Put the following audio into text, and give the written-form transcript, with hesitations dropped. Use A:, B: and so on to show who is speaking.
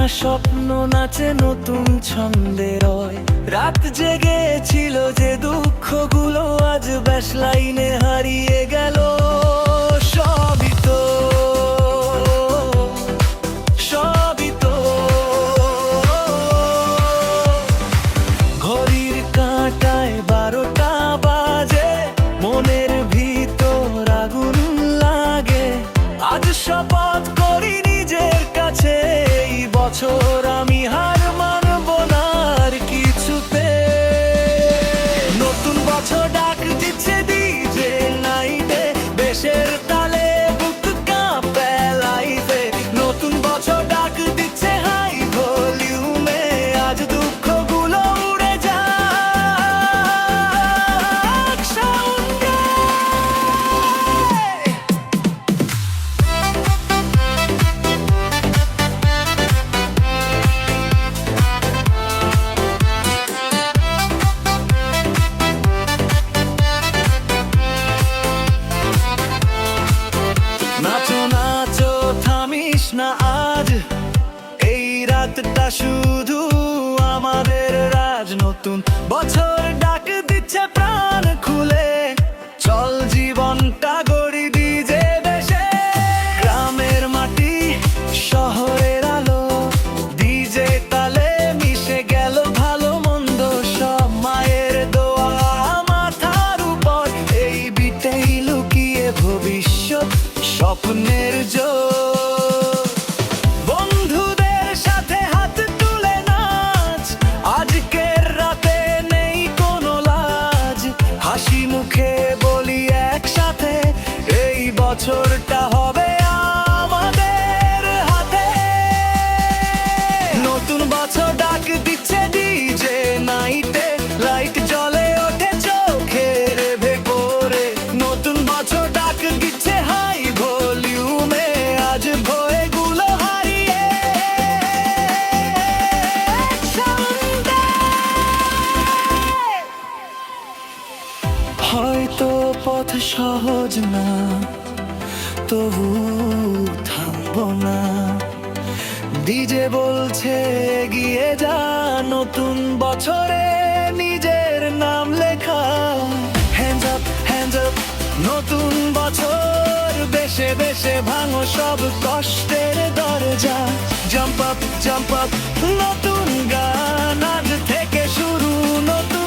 A: স্বপ্ন নাচে নতুন ছন্দে রয়। রাত জেগেছিল যে দুঃখগুলো আজ ব্যাস লাইনে হারিয়ে গেল। সবই তো সবই তো ঘড়ির কাঁটায় 12টা বাজে, মনের ভিতর আগুন লাগে। আজ শপথ করি নিজের কাছে, এই বছর আমি হার মানব না আর কিছুতে। নতুন বছর ডাক দিচ্ছে ডিজে নাইটে, দেশের তালে বুক কাঁপে লাইফে। নতুন বছর ডাক দিচ্ছে হাই ভলিউমে, আজ দুঃখগুলো উড়ে যাক সাউন্ডে। নাচো নাচো থামিস না আজ, এই রাতটা শুধু আমাদের রাজ। নতুন বছর ডাক দিচ্ছে প্রাণ খুলে, চল জীবনটা গড়ি ডিজে বেশে। গ্রামের মাটি শহরের আলো, ডিজে তালে মিশে গেল ভালো মন্দ সব। মায়ের দোয়া মাথার উপর, এই বিটেই লুকিয়ে ভবিষ্যৎ স্বপ্নের জোর। বন্ধুদের সাথে হাত তুলে নাচ, আজকের রাতে নেই কোনো লাজ। হাসি মুখে বলি একসাথে, এই বছরটা হবে আমাদের হাতে। নতুন বছর ডাক দিচ্ছে ডিজে নাইটে, লাইট জ্বলে ওঠে চোখের ভেতরে। নতুন বছর ডাক দিচ্ছে হাই ভলিউমে, আজ ভয়গুলো হারিয়ে সাউন্ডে। হয়তো পথ সহজ না, তবু থামবো না। ডিজে বলছে এগিয়ে যা, নতুন বছরে নিজের নাম লেখা। হ্যান্ডস আপ হ্যান্ডস আপ, নতুন বছর বেশে বেশে ভাঙো সব কষ্টের দরজা। জাম্প আপ, নতুন গান আজ থেকে শুরু, নতুন